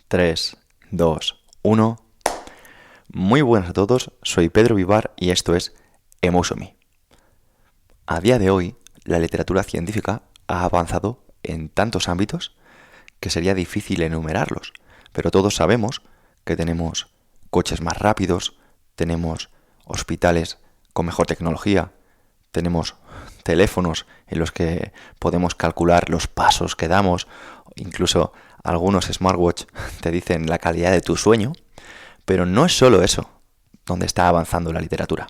3, 2, 1. Muy buenas a todos, soy Pedro Vivar y esto es Emotion Me. A día de hoy, la literatura científica ha avanzado en tantos ámbitos que sería difícil enumerarlos, pero todos sabemos que tenemos coches más rápidos, tenemos hospitales con mejor tecnología, tenemos teléfonos en los que podemos calcular los pasos que damos, incluso algunos smartwatch te dicen la calidad de tu sueño, pero no es solo eso donde está avanzando la literatura.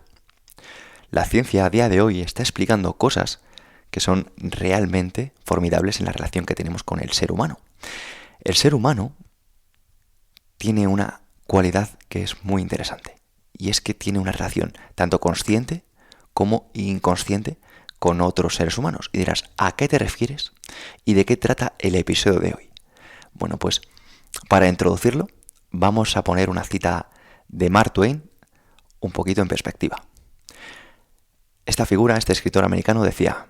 La ciencia a día de hoy está explicando cosas que son realmente formidables en la relación que tenemos con el ser humano. El ser humano tiene una cualidad que es muy interesante, y es que tiene una relación tanto consciente como inconsciente con otros seres humanos. Y dirás, ¿a qué te refieres? ¿Y de qué trata el episodio de hoy? Bueno, pues para introducirlo, vamos a poner una cita de Mark Twain un poquito en perspectiva. Esta figura, este escritor americano, decía: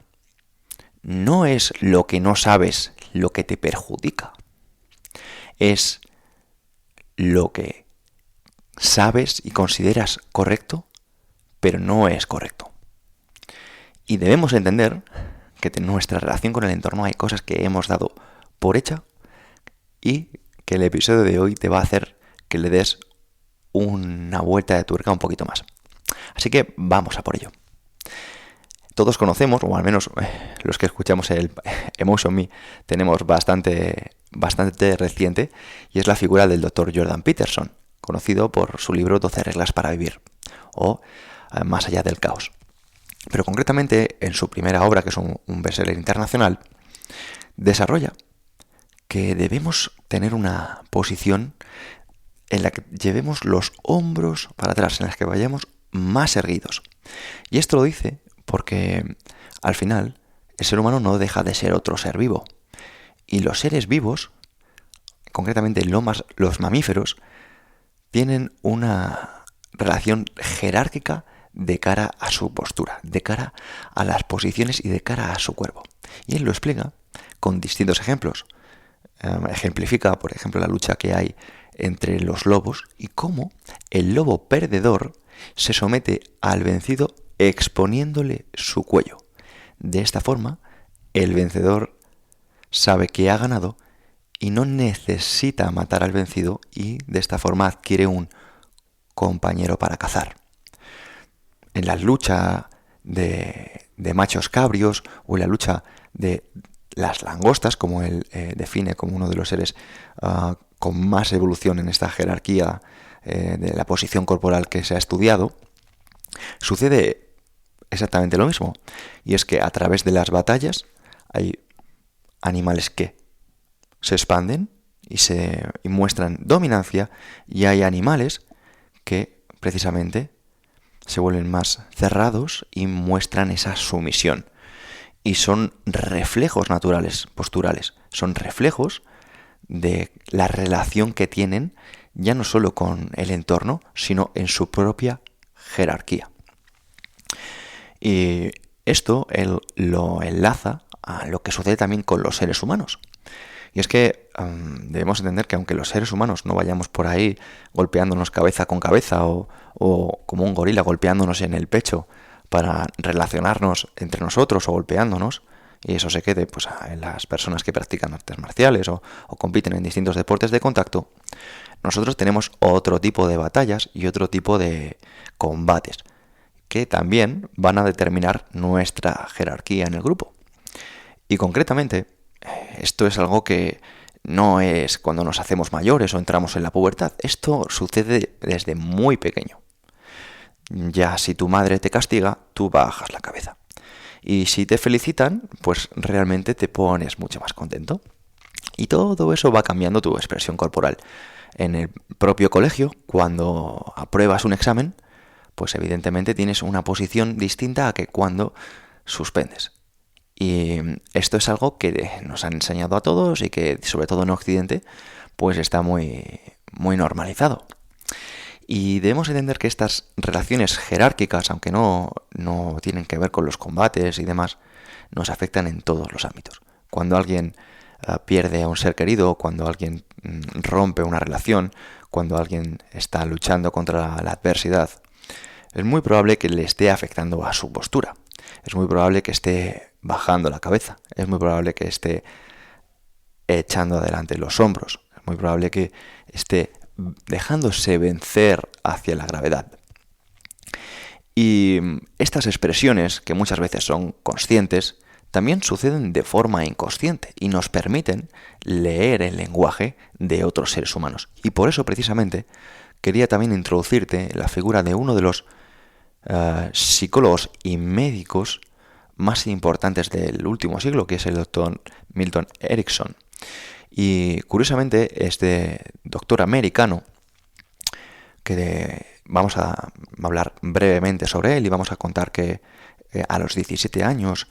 no es lo que no sabes lo que te perjudica, es lo que sabes y consideras correcto, pero no es correcto. Y debemos entender que en nuestra relación con el entorno hay cosas que hemos dado por hecha y que el episodio de hoy te va a hacer que le des una vuelta de tuerca un poquito más. Así que vamos a por ello. Todos conocemos, o al menos los que escuchamos el Emotion Me, tenemos bastante reciente, y es la figura del Dr. Jordan Peterson, conocido por su libro 12 reglas para vivir, o Más allá del caos. Pero concretamente en su primera obra, que es un bestseller internacional, desarrolla que debemos tener una posición en la que llevemos los hombros para atrás, en la que vayamos más erguidos. Y esto lo dice porque al final el ser humano no deja de ser otro ser vivo. Y los seres vivos, concretamente los mamíferos, tienen una relación jerárquica de cara a su postura, de cara a las posiciones y de cara a su cuerpo. Y él lo explica con distintos ejemplos. Ejemplifica, por ejemplo, la lucha que hay entre los lobos y cómo el lobo perdedor se somete al vencido exponiéndole su cuello. De esta forma, el vencedor sabe que ha ganado y no necesita matar al vencido, y de esta forma adquiere un compañero para cazar. En la lucha de machos cabrios o en la lucha de las langostas, como él define como uno de los seres con más evolución en esta jerarquía de la posición corporal que se ha estudiado, sucede exactamente lo mismo. Y es que a través de las batallas hay animales que se expanden y muestran dominancia, y hay animales que precisamente se vuelven más cerrados y muestran esa sumisión. Y son reflejos naturales, posturales. Son reflejos de la relación que tienen ya no solo con el entorno, sino en su propia jerarquía. Y esto él lo enlaza a lo que sucede también con los seres humanos. Y es que debemos entender que aunque los seres humanos no vayamos por ahí golpeándonos cabeza con cabeza o como un gorila golpeándonos en el pecho para relacionarnos entre nosotros o golpeándonos, y eso se quede pues en las personas que practican artes marciales o compiten en distintos deportes de contacto, nosotros tenemos otro tipo de batallas y otro tipo de combates que también van a determinar nuestra jerarquía en el grupo. Y concretamente, esto es algo que no es cuando nos hacemos mayores o entramos en la pubertad. Esto sucede desde muy pequeño. Ya si tu madre te castiga, tú bajas la cabeza. Y si te felicitan, pues realmente te pones mucho más contento. Y todo eso va cambiando tu expresión corporal. En el propio colegio, cuando apruebas un examen, pues evidentemente tienes una posición distinta a que cuando suspendes. Y esto es algo que nos han enseñado a todos y que, sobre todo en Occidente, pues está muy, muy normalizado. Y debemos entender que estas relaciones jerárquicas, aunque no tienen que ver con los combates y demás, nos afectan en todos los ámbitos. Cuando alguien pierde a un ser querido, cuando alguien rompe una relación, cuando alguien está luchando contra la adversidad, es muy probable que le esté afectando a su postura. Es muy probable que esté bajando la cabeza. Es muy probable que esté echando adelante los hombros. Es muy probable que esté dejándose vencer hacia la gravedad. Y estas expresiones, que muchas veces son conscientes, también suceden de forma inconsciente y nos permiten leer el lenguaje de otros seres humanos. Y por eso, precisamente, quería también introducirte la figura de uno de los psicólogos y médicos más importantes del último siglo, que es el doctor Milton Erickson. Y curiosamente, este doctor americano, que vamos a hablar brevemente sobre él y vamos a contar que a los 17 años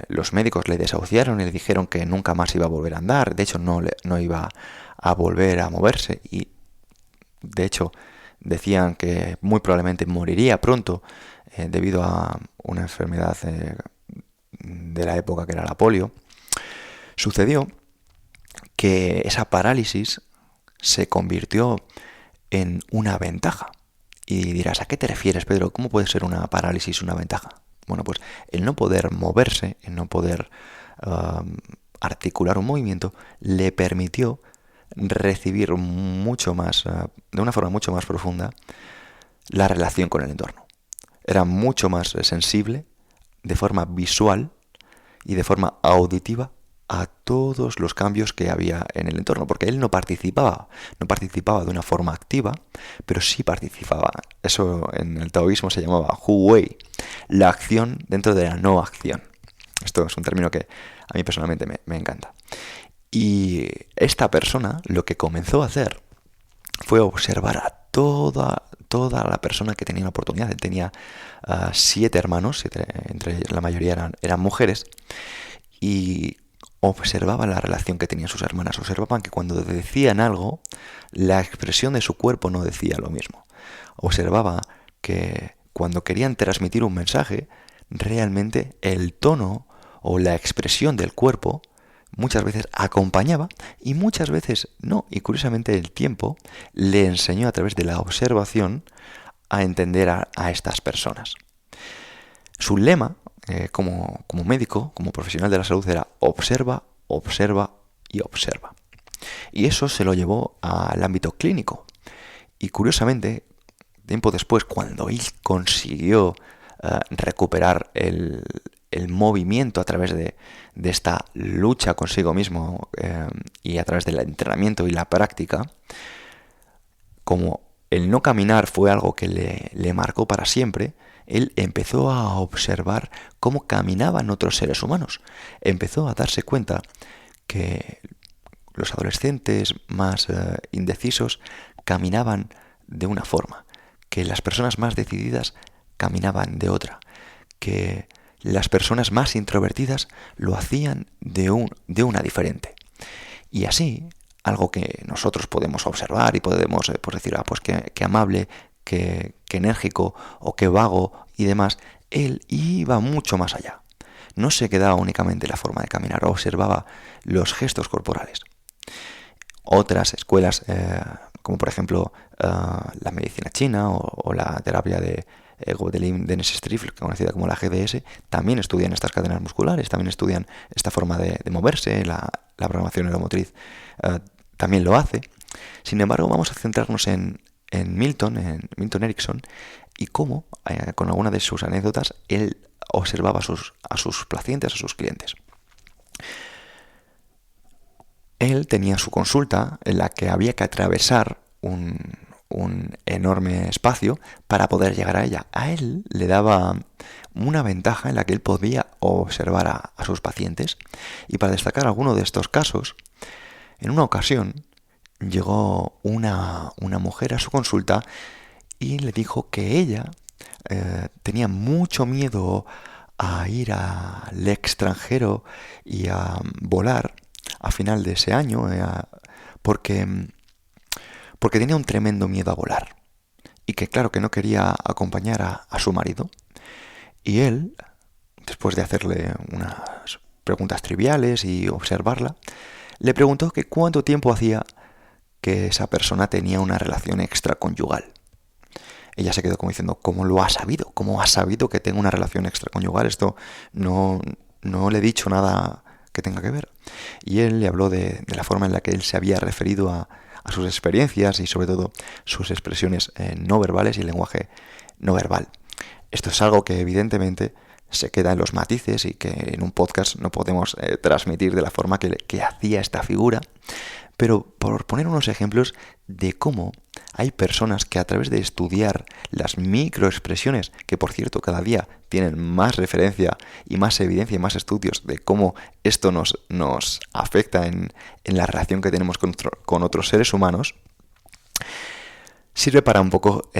los médicos le desahuciaron y le dijeron que nunca más iba a volver a andar. De hecho, no iba a volver a moverse y, de hecho, decían que muy probablemente moriría pronto debido a una enfermedad de la época que era la polio. Sucedió que esa parálisis se convirtió en una ventaja. Y dirás, ¿a qué te refieres, Pedro? ¿Cómo puede ser una parálisis una ventaja? Bueno, pues el no poder moverse, el no poder articular un movimiento, le permitió recibir mucho más, de una forma mucho más profunda, la relación con el entorno. Era mucho más sensible, de forma visual y de forma auditiva, a todos los cambios que había en el entorno, porque él no participaba de una forma activa, pero sí participaba. Eso en el taoísmo se llamaba Hu Wei, la acción dentro de la no acción. Esto es un término que a mí personalmente me encanta. Y esta persona lo que comenzó a hacer fue observar a toda la persona que tenía la oportunidad. Él tenía 7 hermanos, entre la mayoría eran mujeres, y observaban la relación que tenían sus hermanas. Observaban que cuando decían algo, la expresión de su cuerpo no decía lo mismo. Observaba que cuando querían transmitir un mensaje, realmente el tono o la expresión del cuerpo muchas veces acompañaba y muchas veces no. Y curiosamente el tiempo le enseñó a través de la observación a entender a estas personas. Su lema como médico, como profesional de la salud, era observa, observa y observa. Y eso se lo llevó al ámbito clínico. Y curiosamente, tiempo después, cuando él consiguió recuperar el movimiento a través de esta lucha consigo mismo y a través del entrenamiento y la práctica, como el no caminar fue algo que le marcó para siempre, él empezó a observar cómo caminaban otros seres humanos. Empezó a darse cuenta que los adolescentes más indecisos caminaban de una forma, que las personas más decididas caminaban de otra, que las personas más introvertidas lo hacían de una diferente. Y así, algo que nosotros podemos observar y podemos decir, pues qué amable, qué enérgico o qué vago y demás, él iba mucho más allá. No se quedaba únicamente en la forma de caminar, observaba los gestos corporales. Otras escuelas, como por ejemplo la medicina china o la terapia de Gaudelin de Streif, conocida como la GDS, también estudian estas cadenas musculares, también estudian esta forma de moverse, la programación neuromotriz también lo hace. Sin embargo, vamos a centrarnos en Milton Erickson, y cómo, con alguna de sus anécdotas, él observaba a sus pacientes, a sus clientes. Él tenía su consulta en la que había que atravesar un enorme espacio para poder llegar a ella. A él le daba una ventaja en la que él podía observar a sus pacientes. Y para destacar alguno de estos casos, en una ocasión llegó una mujer a su consulta y le dijo que ella tenía mucho miedo a ir al extranjero y a volar a final de ese año porque tenía un tremendo miedo a volar y que claro que no quería acompañar a su marido. Y él, después de hacerle unas preguntas triviales y observarla, le preguntó que cuánto tiempo hacía que esa persona tenía una relación extraconyugal. Ella se quedó como diciendo, ¿cómo lo ha sabido? ¿Cómo ha sabido que tengo una relación extraconyugal? Esto no le he dicho nada que tenga que ver. Y él le habló de la forma en la que él se había referido a sus experiencias y sobre todo sus expresiones no verbales y el lenguaje no verbal. Esto es algo que evidentemente se queda en los matices y que en un podcast no podemos transmitir de la forma que hacía esta figura. Pero por poner unos ejemplos de cómo hay personas que a través de estudiar las microexpresiones, que por cierto cada día tienen más referencia y más evidencia y más estudios de cómo esto nos afecta en la relación que tenemos con otros seres humanos, sirve para un poco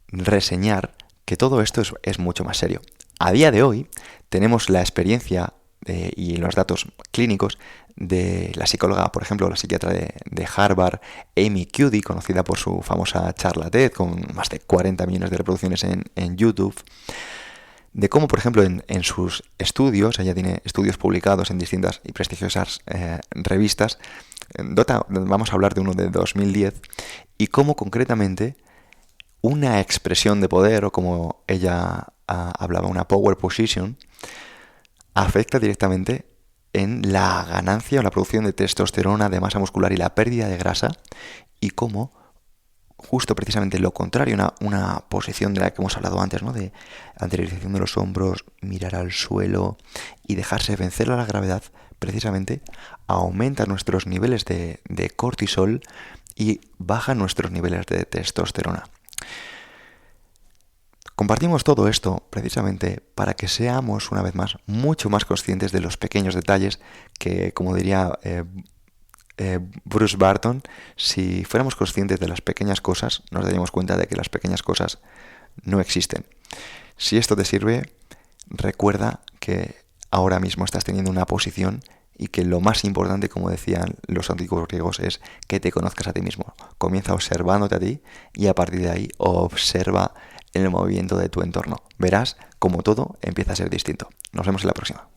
reseñar que todo esto es mucho más serio. A día de hoy tenemos la experiencia y los datos clínicos de la psicóloga, por ejemplo, la psiquiatra de Harvard, Amy Cuddy, conocida por su famosa charla TED, con más de 40 millones de reproducciones en YouTube, de cómo, por ejemplo, en sus estudios, ella tiene estudios publicados en distintas y prestigiosas revistas, vamos a hablar de uno de 2010, y cómo concretamente una expresión de poder, o como ella hablaba, una power position, afecta directamente en la ganancia o la producción de testosterona, de masa muscular y la pérdida de grasa, y cómo justo precisamente lo contrario, una posición de la que hemos hablado antes, ¿no? De anteriorización de los hombros, mirar al suelo y dejarse vencer a la gravedad, precisamente aumenta nuestros niveles de cortisol y baja nuestros niveles de testosterona. Compartimos todo esto precisamente para que seamos, una vez más, mucho más conscientes de los pequeños detalles que, como diría Bruce Barton, si fuéramos conscientes de las pequeñas cosas, nos daríamos cuenta de que las pequeñas cosas no existen. Si esto te sirve, recuerda que ahora mismo estás teniendo una posición y que lo más importante, como decían los antiguos griegos, es que te conozcas a ti mismo. Comienza observándote a ti y a partir de ahí observa el movimiento de tu entorno. Verás como todo empieza a ser distinto. Nos vemos en la próxima.